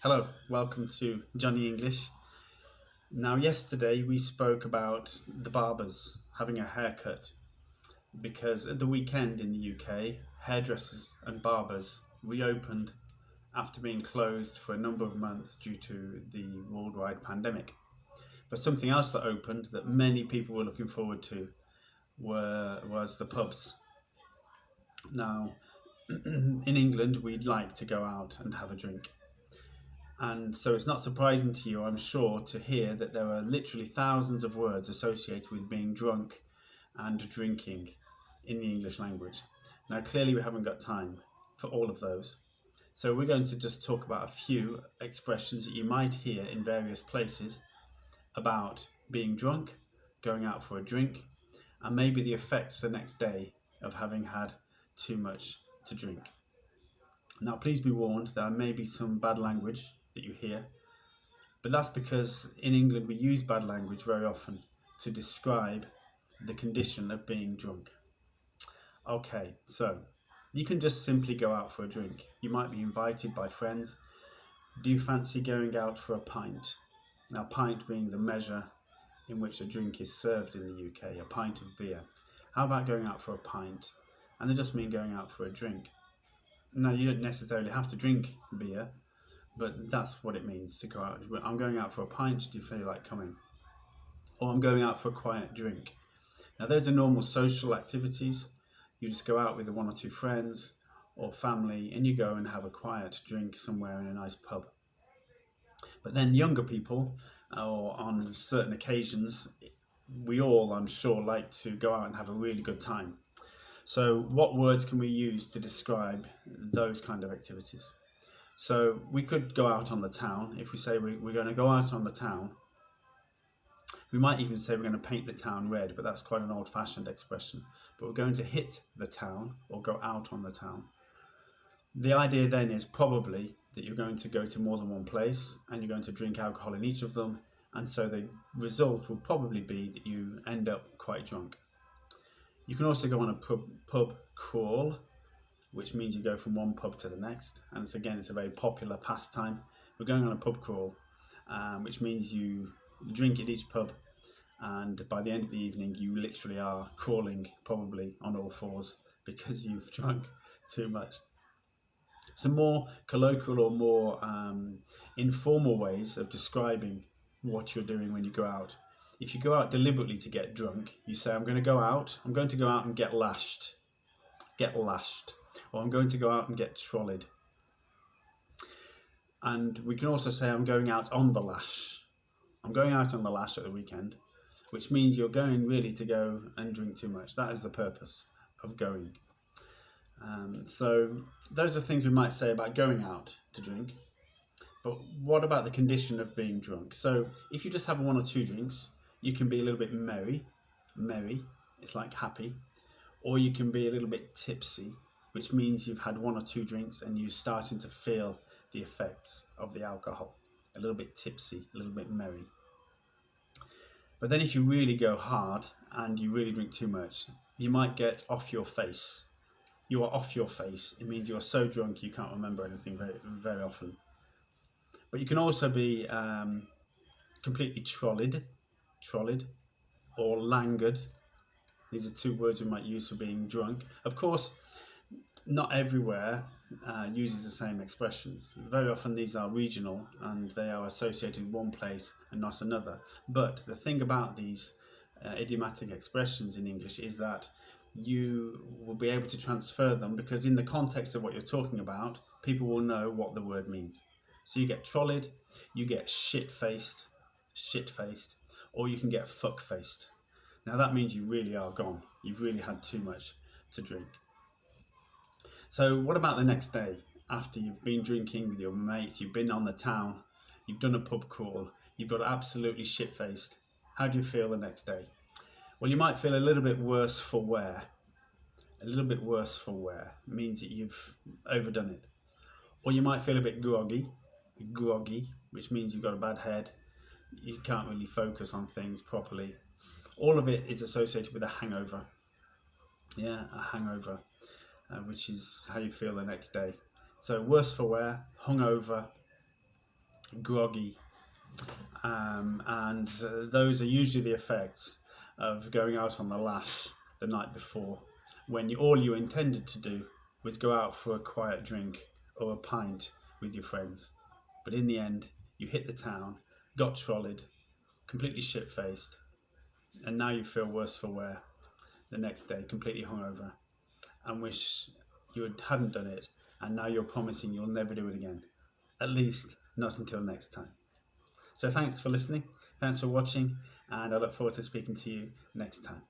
Hello, welcome to Johnny English. Now, yesterday we spoke about the barbers having a haircut because at the weekend in the UK, hairdressers and barbers reopened after being closed for a number of months due to the worldwide pandemic. But something else that opened that many people were looking forward to was the pubs. Now, in England, we'd like to go out and have a drink. And so it's not surprising to you, I'm sure, to hear that there are literally thousands of words associated with being drunk and drinking in the English language. Now, clearly, we haven't got time for all of those. So we're going to just talk about a few expressions that you might hear in various places about being drunk, going out for a drink, and maybe the effects the next day of having had too much to drink. Now, please be warned, there may be some bad language that you hear, but that's because in England we use bad language very often to describe the condition of being drunk. Okay, so you can just simply go out for a drink. You might be invited by friends. Do you fancy going out for a pint? Now, pint being the measure in which a drink is served in the UK, a pint of beer. How about going out for a pint? And they just mean going out for a drink. Now, you don't necessarily have to drink beer, but that's what it means to go out. I'm going out for a pint, do you feel like coming? Or I'm going out for a quiet drink. Now, those are normal social activities. You just go out with one or two friends or family and you go and have a quiet drink somewhere in a nice pub. But then younger people, or on certain occasions, we all, I'm sure, like to go out and have a really good time. So what words can we use to describe those kind of activities? So we could go out on the town. If we say we're going to go out on the town, we might even say we're going to paint the town red, but that's quite an old-fashioned expression. But we're going to hit the town or go out on the town. The idea then is probably that you're going to go to more than one place and you're going to drink alcohol in each of them. And so the result will probably be that you end up quite drunk. You can also go on a pub crawl, which means you go from one pub to the next, and it's a very popular pastime. We're going on a pub crawl, which means you drink at each pub, and by the end of the evening you literally are crawling probably on all fours because you've drunk too much. Some more colloquial or more informal ways of describing what you're doing when you go out. If you go out deliberately to get drunk, you say, I'm going to go out and get lashed, or I'm going to go out and get trolleyed. And we can also say, I'm going out on the lash. I'm going out on the lash at the weekend, which means you're going really to go and drink too much. That is the purpose of going. So those are things we might say about going out to drink. But what about the condition of being drunk? So if you just have one or two drinks, you can be a little bit merry, it's like happy, or you can be a little bit tipsy, which means you've had one or two drinks and you're starting to feel the effects of the alcohol. A little bit tipsy, a little bit merry. But then if you really go hard and you really drink too much, you might get off your face. You are off your face. It means you're so drunk you can't remember anything very, very often. But you can also be completely trolleyed, or languid. These are two words we might use for being drunk. Of course, not everywhere uses the same expressions. Very often these are regional and they are associated with one place and not another. But the thing about these idiomatic expressions in English is that you will be able to transfer them because in the context of what you're talking about, people will know what the word means. So you get trolleyed, you get shit-faced, or you can get fuck-faced. Now that means you really are gone. You've really had too much to drink. So what about the next day? After you've been drinking with your mates, you've been on the town, you've done a pub crawl, you've got absolutely shit-faced. How do you feel the next day? Well, you might feel a little bit worse for wear. A little bit worse for wear means that you've overdone it. Or you might feel a bit groggy, which means you've got a bad head. You can't really focus on things properly. All of it is associated with a hangover. Yeah, a hangover, which is how you feel the next day. So worse for wear, hungover, groggy, and those are usually the effects of going out on the lash the night before, when all you intended to do was go out for a quiet drink or a pint with your friends. But in the end, you hit the town, got trolleyed, completely shit-faced, and now you feel worse for wear the next day, completely hungover, and wish you hadn't done it, and now you're promising you'll never do it again. At least not until next time. So thanks for listening, thanks for watching, and I look forward to speaking to you next time.